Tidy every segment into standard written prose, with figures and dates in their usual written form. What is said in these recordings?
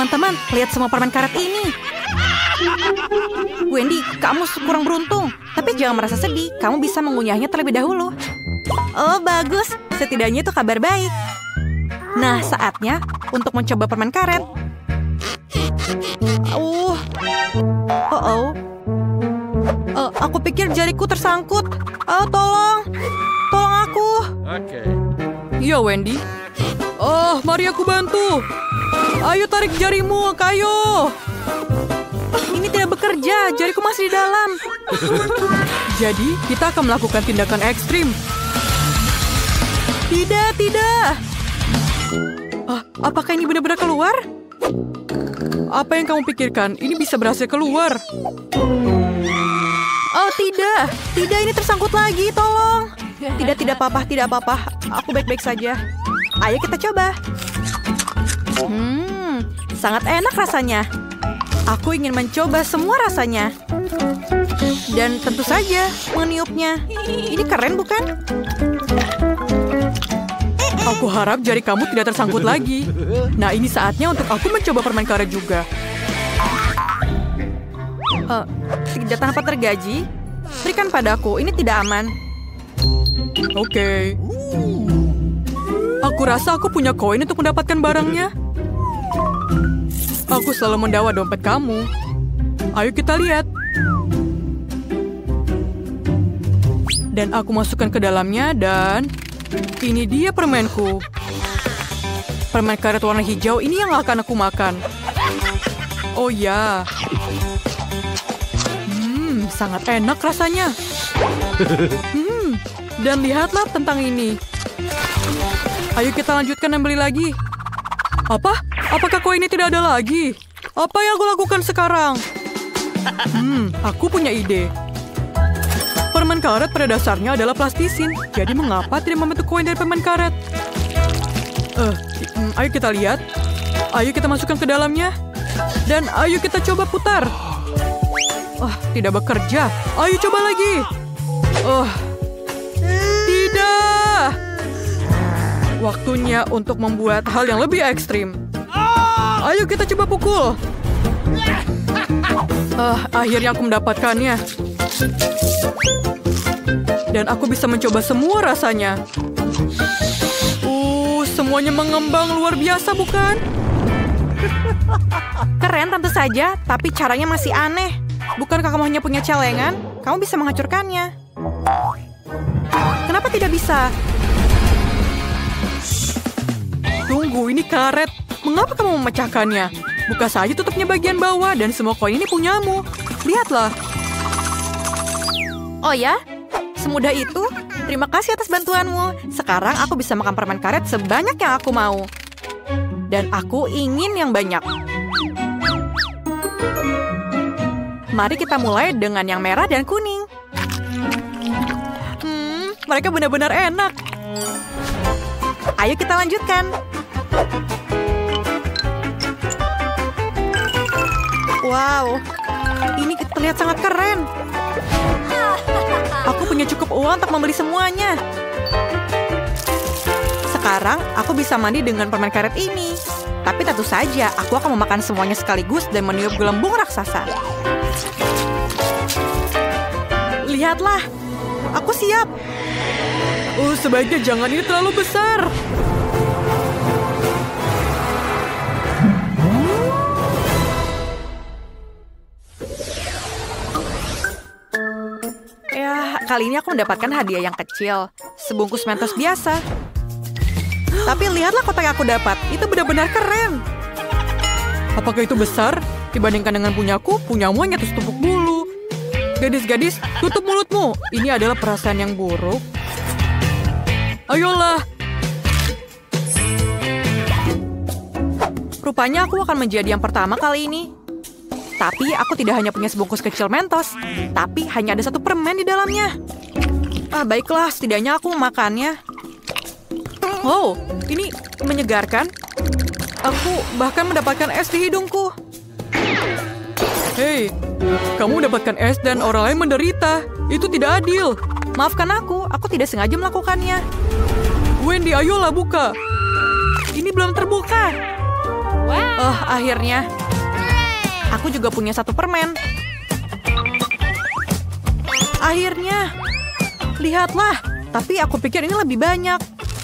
Teman-teman, lihat semua permen karet ini. Wendy, kamu kurang beruntung. Tapi jangan merasa sedih, kamu bisa mengunyahnya terlebih dahulu. Oh, bagus. Setidaknya itu kabar baik. Nah, saatnya untuk mencoba permen karet. Aku pikir jariku tersangkut. Tolong. Tolong aku. Oke. Iya, Wendy. Mari aku bantu. Ayo tarik jarimu, kayu. Ini tidak bekerja, jariku masih di dalam. Jadi, kita akan melakukan tindakan ekstrim. Tidak. Apakah ini benar-benar keluar? Apa yang kamu pikirkan? Ini bisa berhasil keluar. Oh, tidak. Tidak, ini tersangkut lagi, tolong. Tidak apa-apa. Aku baik-baik saja. Ayo kita coba. Sangat enak rasanya. Aku ingin mencoba semua rasanya. Dan tentu saja meniupnya. Ini keren, bukan? Aku harap jari kamu tidak tersangkut lagi. Nah, ini saatnya untuk aku mencoba permen karet juga. Tidak tanpa tergaji. Berikan padaku, ini tidak aman. Oke. Aku rasa aku punya koin untuk mendapatkan barangnya. Aku selalu mendawa dompet kamu. Ayo kita lihat. Dan aku masukkan ke dalamnya dan... ini dia permenku. Permen karet warna hijau ini yang akan aku makan. Oh ya. Sangat enak rasanya. Dan lihatlah tentang ini. Ayo kita lanjutkan dan beli lagi. Apa? Apakah koin ini tidak ada lagi? Apa yang aku lakukan sekarang? Aku punya ide. Permen karet pada dasarnya adalah plastisin. Jadi mengapa tidak membentuk koin dari permen karet? Ayo kita lihat. Ayo kita masukkan ke dalamnya. Dan ayo kita coba putar. Tidak bekerja. Ayo coba lagi. Tidak. Waktunya untuk membuat hal yang lebih ekstrim. Ayo kita coba pukul. Akhirnya aku mendapatkannya. Dan aku bisa mencoba semua rasanya. Semuanya mengembang luar biasa, bukan? Keren tentu saja, tapi caranya masih aneh. Bukankah kamu hanya punya celengan? Kamu bisa menghancurkannya. Kenapa tidak bisa? Tunggu, ini karet. Mengapa kamu memecahkannya? Buka saja tutupnya bagian bawah dan semua koin ini punyamu. Lihatlah. Oh ya? Semudah itu? Terima kasih atas bantuanmu. Sekarang aku bisa makan permen karet sebanyak yang aku mau. Dan aku ingin yang banyak. Mari kita mulai dengan yang merah dan kuning. Mereka benar-benar enak. Ayo kita lanjutkan. Wow, ini terlihat sangat keren. Aku punya cukup uang untuk membeli semuanya. Sekarang aku bisa mandi dengan permen karet ini. Tapi tentu saja aku akan memakan semuanya sekaligus dan meniup gelembung raksasa. Lihatlah, aku siap. Sebaiknya jangan, ini terlalu besar. Kali ini aku mendapatkan hadiah yang kecil. Sebungkus Mentos biasa. Tapi lihatlah kotak yang aku dapat. Itu benar-benar keren. Apakah itu besar? Dibandingkan dengan punyaku, punyamu hanya setumpuk bulu. Gadis-gadis, tutup mulutmu. Ini adalah perasaan yang buruk. Ayolah. Rupanya aku akan menjadi yang pertama kali ini. Tapi aku tidak hanya punya sebungkus kecil Mentos, tapi hanya ada satu permen di dalamnya. Baiklah, setidaknya aku memakannya. Wow, ini menyegarkan. Aku bahkan mendapatkan es di hidungku. Hei, kamu mendapatkan es dan orang lain menderita. Itu tidak adil. Maafkan aku tidak sengaja melakukannya. Wendy, ayolah buka. Ini belum terbuka. Akhirnya. Aku juga punya satu permen. Akhirnya. Lihatlah. Tapi aku pikir ini lebih banyak.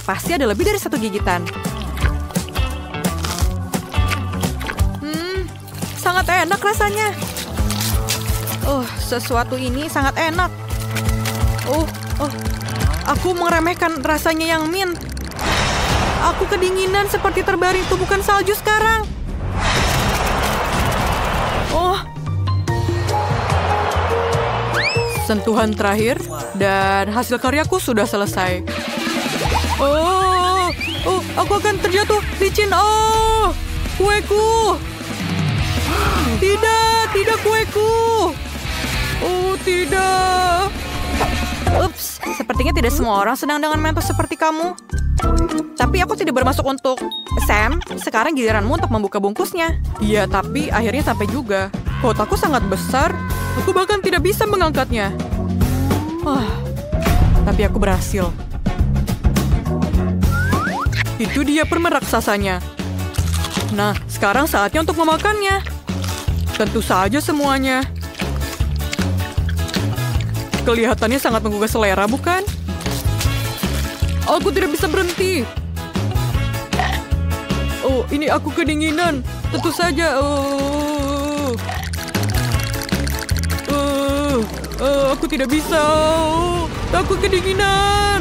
Pasti ada lebih dari satu gigitan. Sangat enak rasanya. Sesuatu ini sangat enak. Aku meremehkan rasanya yang mint. Aku kedinginan seperti terbaring tumpukan salju sekarang. Sentuhan terakhir dan hasil karyaku sudah selesai. Aku akan terjatuh, licin. Kueku. Tidak kueku. Tidak. Ups, sepertinya tidak semua orang senang dengan Mentos seperti kamu. Tapi aku tidak bermaksud untuk... Sam, sekarang giliranmu untuk membuka bungkusnya. Iya, tapi akhirnya sampai juga. Kotaku sangat besar. Aku bahkan tidak bisa mengangkatnya. Tapi aku berhasil. Itu dia permen raksasanya. Nah, sekarang saatnya untuk memakannya. Tentu saja semuanya. Kelihatannya sangat menggugah selera, bukan? Aku tidak bisa berhenti. Ini aku kedinginan. Tentu saja. Aku tidak bisa. Aku kedinginan.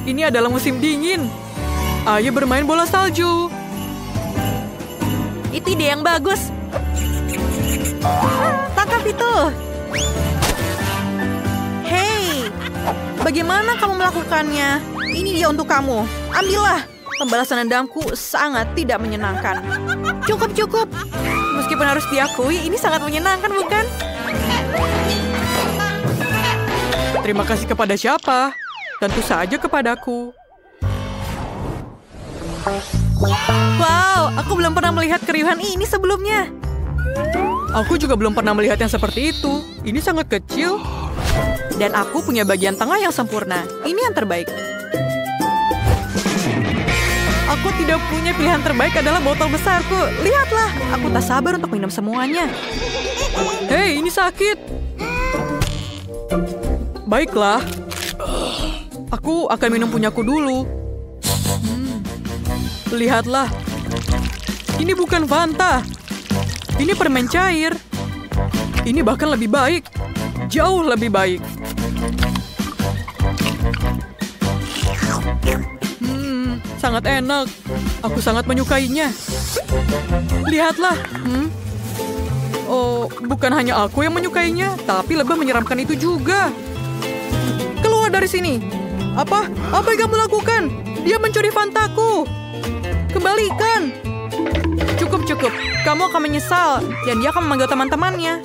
Ini adalah musim dingin. Ayo bermain bola salju. Itu ide yang bagus. Tangkap itu. Hei, bagaimana kamu melakukannya? Ini dia untuk kamu. Ambillah. Pembalasan dendamku sangat tidak menyenangkan. Cukup. Meskipun harus diakui, ini sangat menyenangkan, bukan? Terima kasih kepada siapa? Tentu saja kepadaku. Wow, aku belum pernah melihat keriuhan ini sebelumnya. Aku juga belum pernah melihat yang seperti itu. Ini sangat kecil. Dan aku punya bagian tengah yang sempurna. Ini yang terbaik. Aku tidak punya pilihan terbaik adalah botol besarku. Lihatlah, aku tak sabar untuk minum semuanya. Hei, ini sakit. Baiklah. Aku akan minum punyaku dulu. Lihatlah. Ini bukan Fanta. Ini permen cair. Ini bahkan lebih baik. Jauh lebih baik. Sangat enak. Aku sangat menyukainya. Lihatlah. Bukan hanya aku yang menyukainya, tapi lebih menyeramkan itu juga. Keluar dari sini. Apa yang kamu lakukan? Dia mencuri Fantaku. Kembalikan. Cukup. Kamu akan menyesal. Dan dia akan memanggil teman-temannya.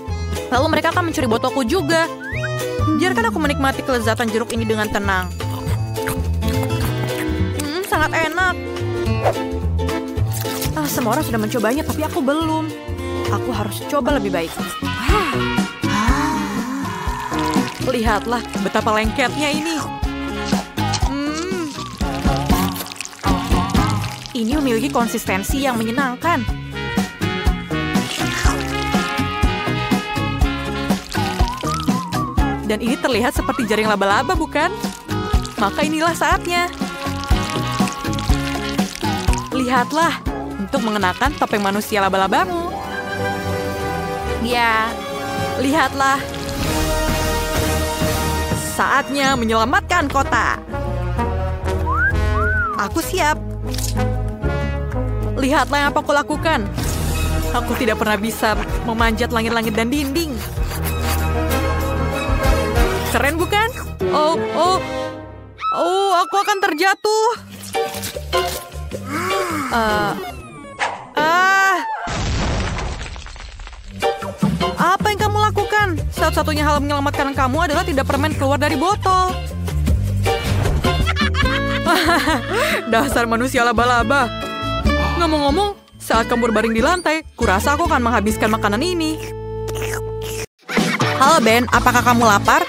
Lalu mereka akan mencuri botolku juga. Biarkan aku menikmati kelezatan jeruk ini dengan tenang. Sangat enak. Semua orang sudah mencobanya, tapi aku belum. Aku harus coba lebih baik. Lihatlah betapa lengketnya ini. Ini memiliki konsistensi yang menyenangkan. Dan ini terlihat seperti jaring laba-laba, bukan? Maka inilah saatnya. Lihatlah, untuk mengenakan topeng manusia laba-labamu. Ya, lihatlah. Saatnya menyelamatkan kota. Aku siap. Lihatlah yang apa aku lakukan. Aku tidak pernah bisa memanjat langit-langit dan dinding. Keren bukan? Aku akan terjatuh. Apa yang kamu lakukan? Satu-satunya hal menyelamatkan kamu adalah tidak permen keluar dari botol. Dasar manusia laba-laba. Ngomong-ngomong, saat kamu berbaring di lantai, kurasa aku akan menghabiskan makanan ini. Halo Ben, apakah kamu lapar?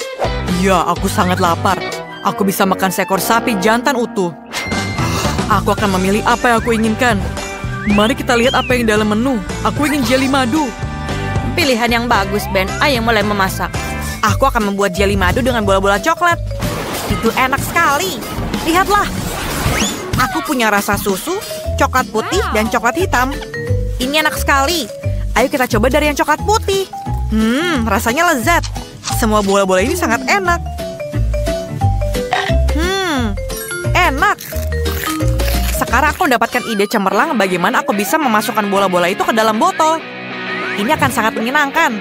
Iya, aku sangat lapar. Aku bisa makan seekor sapi jantan utuh. Aku akan memilih apa yang aku inginkan. Mari kita lihat apa yang dalam menu. Aku ingin jeli madu. Pilihan yang bagus, Ben. Ayo mulai memasak. Aku akan membuat jeli madu dengan bola-bola coklat. Itu enak sekali. Lihatlah. Aku punya rasa susu, coklat putih, dan coklat hitam. Ini enak sekali. Ayo kita coba dari yang coklat putih. Rasanya lezat. Semua bola-bola ini sangat enak. Enak. Sekarang aku mendapatkan ide cemerlang bagaimana aku bisa memasukkan bola-bola itu ke dalam botol. Ini akan sangat menyenangkan.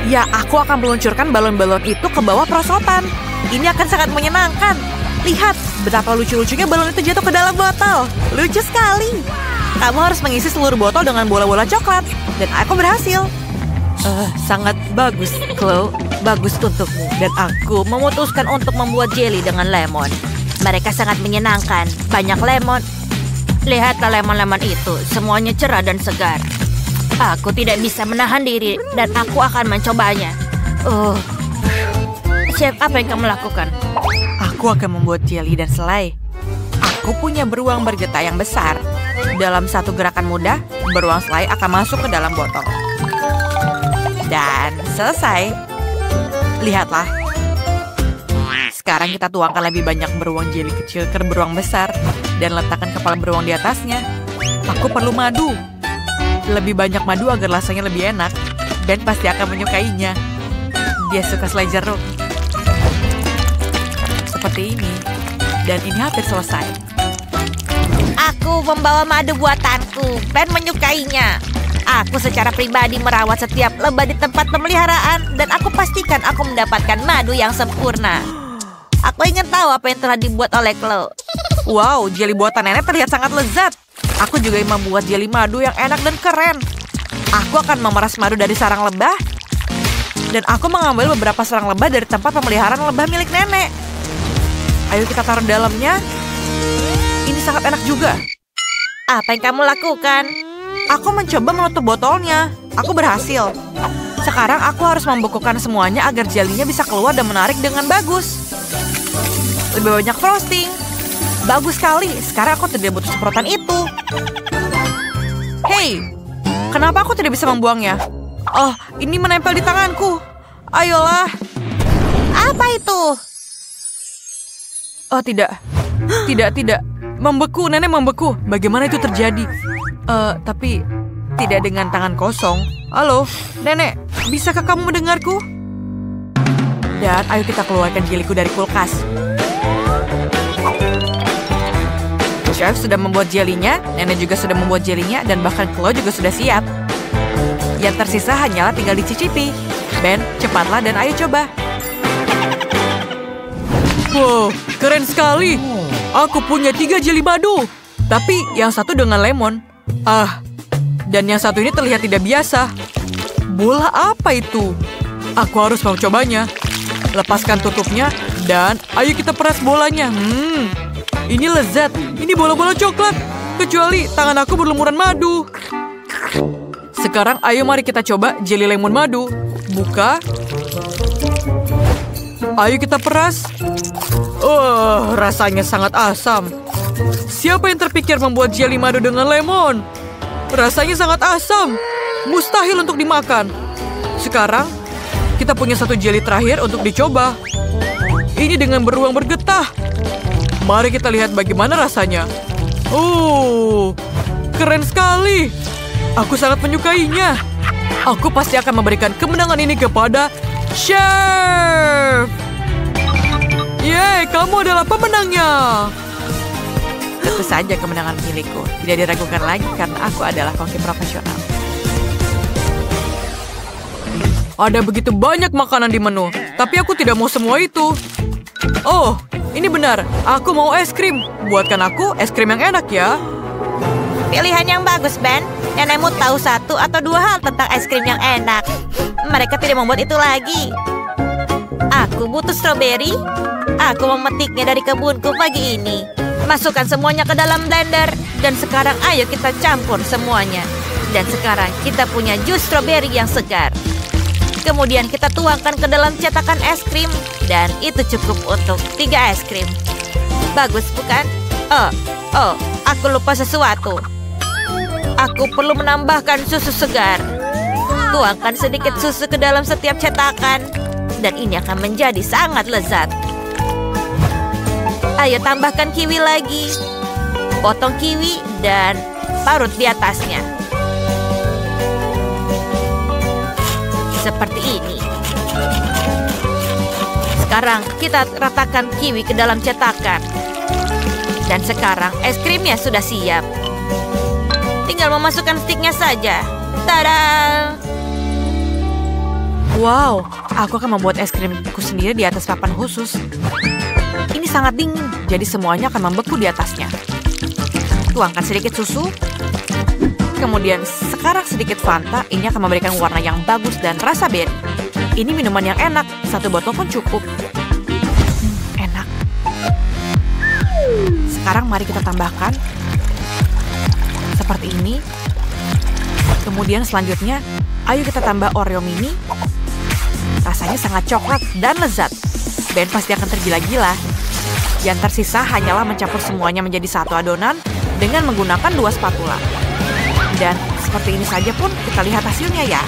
Ya, aku akan meluncurkan balon-balon itu ke bawah perosotan. Ini akan sangat menyenangkan. Lihat, betapa lucu-lucunya balon itu jatuh ke dalam botol. Lucu sekali. Kamu harus mengisi seluruh botol dengan bola-bola coklat. Dan aku berhasil. Sangat bagus, Chloe. Bagus untukmu. Dan aku memutuskan untuk membuat jelly dengan lemon. Mereka sangat menyenangkan. Banyak lemon. Lihatlah lemon-lemon itu. Semuanya cerah dan segar. Aku tidak bisa menahan diri. Dan aku akan mencobanya. Chef, apa yang kamu lakukan? Aku akan membuat jelly dan selai. Aku punya beruang bergetah yang besar. Dalam satu gerakan mudah, beruang selai akan masuk ke dalam botol. Dan selesai. Lihatlah. Sekarang kita tuangkan lebih banyak beruang jelly kecil ke beruang besar. Dan letakkan kepala beruang di atasnya. Aku perlu madu. Lebih banyak madu agar rasanya lebih enak. Ben pasti akan menyukainya. Dia suka selai jeruk. Seperti ini. Dan ini hampir selesai. Aku membawa madu buatanku. Ben menyukainya. Aku secara pribadi merawat setiap lebah di tempat pemeliharaan. Dan aku pastikan aku mendapatkan madu yang sempurna. Aku ingin tahu apa yang telah dibuat oleh Chloe. Wow, jeli buatan nenek terlihat sangat lezat. Aku juga ingin membuat jeli madu yang enak dan keren. Aku akan memeras madu dari sarang lebah. Dan aku mengambil beberapa sarang lebah dari tempat pemeliharaan lebah milik nenek. Ayo kita taruh dalamnya. Ini sangat enak juga. Apa yang kamu lakukan? Aku mencoba menutup botolnya. Aku berhasil. Sekarang aku harus membekukan semuanya agar jelinya bisa keluar dan menarik dengan bagus. Lebih banyak frosting. Bagus sekali. Sekarang aku tidak butuh semprotan itu. Hei, kenapa aku tidak bisa membuangnya? Oh, ini menempel di tanganku. Ayolah. Apa itu? Oh, tidak. Tidak. Membeku, nenek membeku. Bagaimana itu terjadi? Tapi tidak dengan tangan kosong. Halo, nenek. Bisakah kamu mendengarku? Dan ayo kita keluarkan jeliku dari kulkas. Chef sudah membuat jelinya, nenek juga sudah membuat jelinya, dan bahkan Chloe juga sudah siap. Yang tersisa hanyalah tinggal dicicipi. Ben, cepatlah dan ayo coba. Wow, keren sekali. Aku punya 3 jeli madu. Tapi yang satu dengan lemon. Dan yang satu ini terlihat tidak biasa. Bola apa itu? Aku harus mencobanya. Lepaskan tutupnya dan ayo kita peras bolanya. Ini lezat. Ini bola-bola coklat. Kecuali tangan aku berlumuran madu. Sekarang ayo mari kita coba jeli lemon madu. Buka. Ayo kita peras. Rasanya sangat asam. Siapa yang terpikir membuat jeli madu dengan lemon? Rasanya sangat asam. Mustahil untuk dimakan. Sekarang, kita punya satu jeli terakhir untuk dicoba. Ini dengan beruang bergetah. Mari kita lihat bagaimana rasanya. Keren sekali. Aku sangat menyukainya. Aku pasti akan memberikan kemenangan ini kepada Chef. Yeay, kamu adalah pemenangnya. Tentu saja kemenangan milikku. Tidak diragukan lagi karena aku adalah koki profesional. Ada begitu banyak makanan di menu, tapi aku tidak mau semua itu. Oh, ini benar. Aku mau es krim. Buatkan aku es krim yang enak ya. Pilihan yang bagus, Ben. Nenekmu tahu 1 atau 2 hal tentang es krim yang enak. Mereka tidak membuat itu lagi. Aku butuh stroberi. Aku memetiknya dari kebunku pagi ini. Masukkan semuanya ke dalam blender. Dan sekarang ayo kita campur semuanya. Dan sekarang kita punya jus stroberi yang segar. Kemudian kita tuangkan ke dalam cetakan es krim. Dan itu cukup untuk 3 es krim. Bagus, bukan? Oh, aku lupa sesuatu. Aku perlu menambahkan susu segar. Tuangkan sedikit susu ke dalam setiap cetakan. Dan ini akan menjadi sangat lezat. Ayo tambahkan kiwi lagi. Potong kiwi dan parut di atasnya. Seperti ini. Sekarang kita ratakan kiwi ke dalam cetakan. Dan sekarang es krimnya sudah siap. Tinggal memasukkan stiknya saja. Tada! Wow, aku akan membuat es krimku sendiri di atas papan khusus. Ini sangat dingin, jadi semuanya akan membeku di atasnya. Tuangkan sedikit susu. Kemudian sekarang sedikit Fanta. Ini akan memberikan warna yang bagus dan rasa berry. Ini minuman yang enak. 1 botol pun cukup. Enak. Sekarang mari kita tambahkan. Seperti ini. Kemudian selanjutnya, ayo kita tambah Oreo mini. Rasanya sangat coklat dan lezat. Ben pasti akan tergila-gila. Yang tersisa hanyalah mencampur semuanya menjadi satu adonan dengan menggunakan 2 spatula. Dan seperti ini saja pun kita lihat hasilnya ya.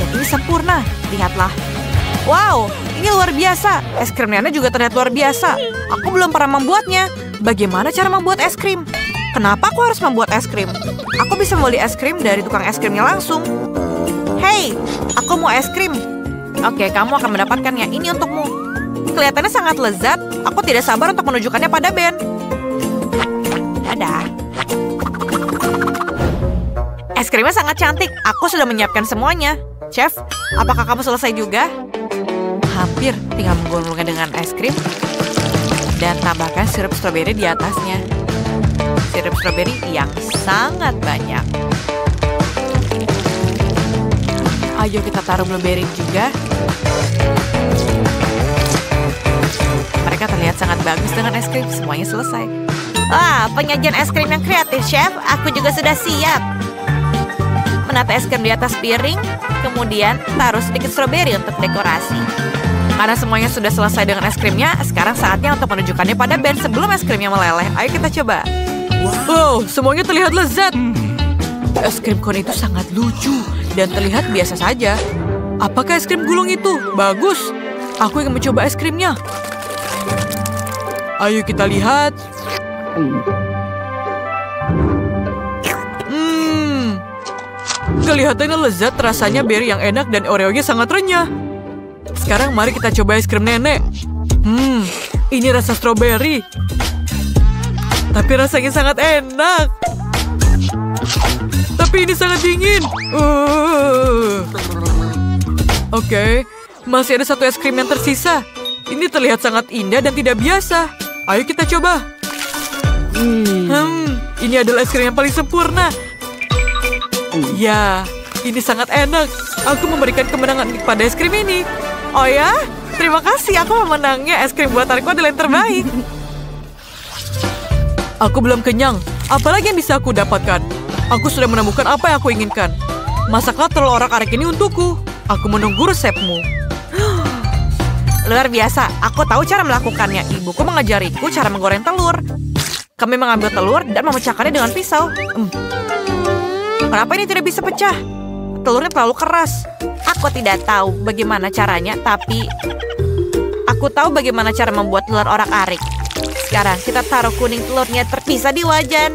Dan ini sempurna, lihatlah. Wow, ini luar biasa. Es krim nenek juga terlihat luar biasa. Aku belum pernah membuatnya. Bagaimana cara membuat es krim? Kenapa aku harus membuat es krim? Aku bisa membeli es krim dari tukang es krimnya langsung. Hei, aku mau es krim. Oke, kamu akan mendapatkannya. Ini untukmu. Kelihatannya sangat lezat. Aku tidak sabar untuk menunjukkannya pada Ben. Dadah. Es krimnya sangat cantik. Aku sudah menyiapkan semuanya. Chef, apakah kamu selesai juga? Hampir. Tinggal menggulungnya dengan es krim. Dan tambahkan sirup stroberi di atasnya. Sirup stroberi yang sangat banyak. Ayo kita taruh blueberry juga. Mereka terlihat sangat bagus dengan es krim. Semuanya selesai. Wah, penyajian es krim yang kreatif, Chef. Aku juga sudah siap. Menata es krim di atas piring. Kemudian taruh sedikit stroberi untuk dekorasi. Karena semuanya sudah selesai dengan es krimnya, sekarang saatnya untuk menunjukkannya pada Ben sebelum es krimnya meleleh. Ayo kita coba. Wow, semuanya terlihat lezat. Es krim kon itu sangat lucu dan terlihat biasa saja. Apakah es krim gulung itu? Bagus. Aku ingin mencoba es krimnya. Ayo kita lihat. Kelihatannya lezat, rasanya berry yang enak dan Oreo-nya sangat renyah. Sekarang mari kita coba es krim nenek. Ini rasa stroberi. Tapi rasanya sangat enak. Tapi ini sangat dingin. Oke, masih ada 1 es krim yang tersisa. Ini terlihat sangat indah dan tidak biasa. Ayo kita coba. Ini adalah es krim yang paling sempurna. Ya, ini sangat enak. Aku memberikan kemenangan pada es krim ini. Oh ya? Terima kasih, aku memenangnya. Es krim buatanku adalah yang terbaik. Aku belum kenyang. Apalagi yang bisa aku dapatkan? Aku sudah menemukan apa yang aku inginkan. Masaklah telur orak-arik ini untukku. Aku menunggu resepmu. Luar biasa, aku tahu cara melakukannya. Ibuku mengajariku cara menggoreng telur. Kami mengambil telur dan memecahkannya dengan pisau. Kenapa ini tidak bisa pecah? Telurnya terlalu keras. Aku tidak tahu bagaimana caranya, tapi aku tahu bagaimana cara membuat telur orak-arik. Sekarang kita taruh kuning telurnya terpisah di wajan.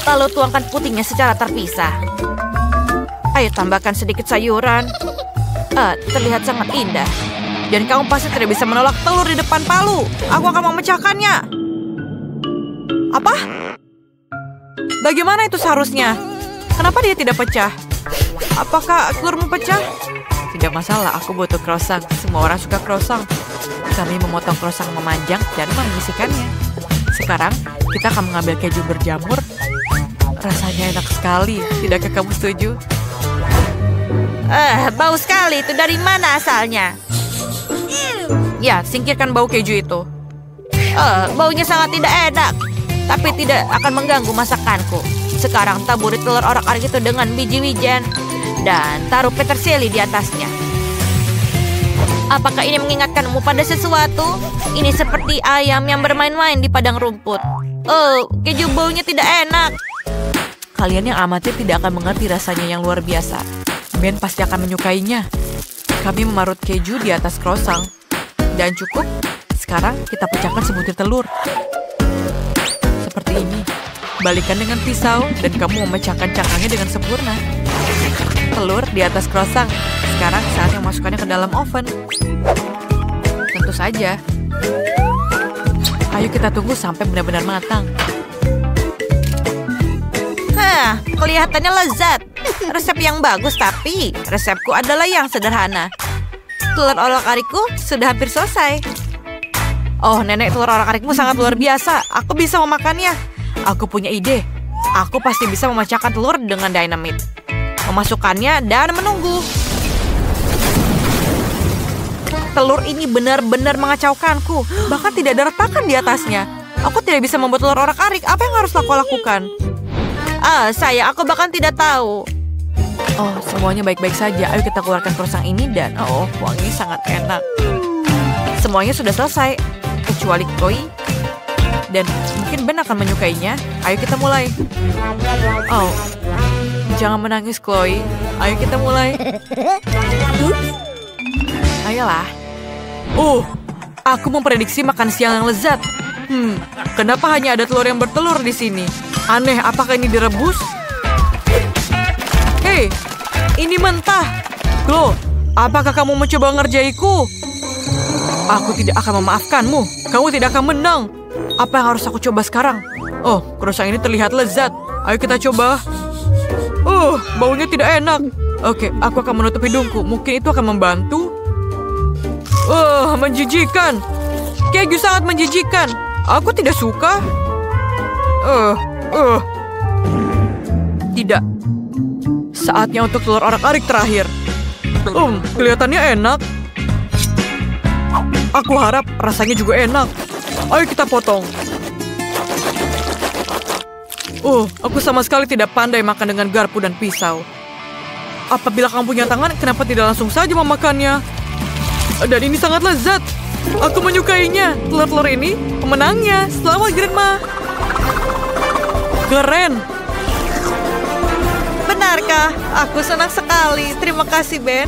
Lalu tuangkan putihnya secara terpisah. Ayo tambahkan sedikit sayuran. Terlihat sangat indah. Dan kamu pasti tidak bisa menolak telur di depan palu. Aku akan memecahkannya. Apa? Bagaimana itu seharusnya? Kenapa dia tidak pecah? Apakah telurmu pecah? Tidak masalah, aku butuh croissant. Semua orang suka croissant. Kami memotong croissant memanjang dan mengisikannya. Sekarang kita akan mengambil keju berjamur. Rasanya enak sekali. Tidakkah kamu setuju? Bau sekali. Itu dari mana asalnya? Ya, singkirkan bau keju itu. Baunya sangat tidak enak. Tapi tidak akan mengganggu masakanku. Sekarang taburi telur orak-arik itu dengan biji wijen. Dan taruh peterseli di atasnya. Apakah ini mengingatkanmu pada sesuatu? Ini seperti ayam yang bermain-main di padang rumput. Oh, keju baunya tidak enak. Kalian yang amatir tidak akan mengerti rasanya yang luar biasa. Ben pasti akan menyukainya. Kami memarut keju di atas croissant. Dan cukup, sekarang kita pecahkan sebutir telur. Seperti ini. Balikan dengan pisau dan kamu memecahkan cangkangnya dengan sempurna. Telur di atas croissant. Sekarang saatnya memasukkannya ke dalam oven. Tentu saja. Ayo kita tunggu sampai benar-benar matang. Kelihatannya lezat. Resep yang bagus, tapi resepku adalah yang sederhana. Telur orak-arikku sudah hampir selesai. Oh, nenek, telur orak-arikmu sangat luar biasa. Aku bisa memakannya. Aku punya ide. Aku pasti bisa memecahkan telur dengan dinamit. Memasukkannya dan menunggu. Telur ini benar-benar mengacaukanku. Bahkan tidak ada retakan di atasnya. Aku tidak bisa membuat telur orak-arik. Apa yang harus aku lakukan? Aku bahkan tidak tahu. Oh, semuanya baik-baik saja. Ayo kita keluarkan croissant ini dan wangi sangat enak. Semuanya sudah selesai, kecuali Chloe. Dan mungkin Ben akan menyukainya. Ayo kita mulai. Oh, jangan menangis Chloe. Ayo kita mulai. Ayolah. Aku memprediksi makan siang yang lezat. Kenapa hanya ada telur yang bertelur di sini? Aneh, apakah ini direbus? Hei, ini mentah. Chloe, apakah kamu mencoba ngerjaiku? Aku tidak akan memaafkanmu. Kamu tidak akan menang. Apa yang harus aku coba sekarang? Oh, croissant ini terlihat lezat. Ayo kita coba. Baunya tidak enak. Oke, aku akan menutup hidungku. Mungkin itu akan membantu. Menjijikan. Keju sangat menjijikan. Aku tidak suka. Tidak. Saatnya untuk telur orak-arik terakhir. Kelihatannya enak. Aku harap rasanya juga enak. Ayo kita potong. Aku sama sekali tidak pandai makan dengan garpu dan pisau. Apabila kamu punya tangan, kenapa tidak langsung saja memakannya? Dan ini sangat lezat. Aku menyukainya. Telur-telur ini pemenangnya. Selamat, Grandma. Keren. Benarkah? Aku senang sekali. Terima kasih, Ben.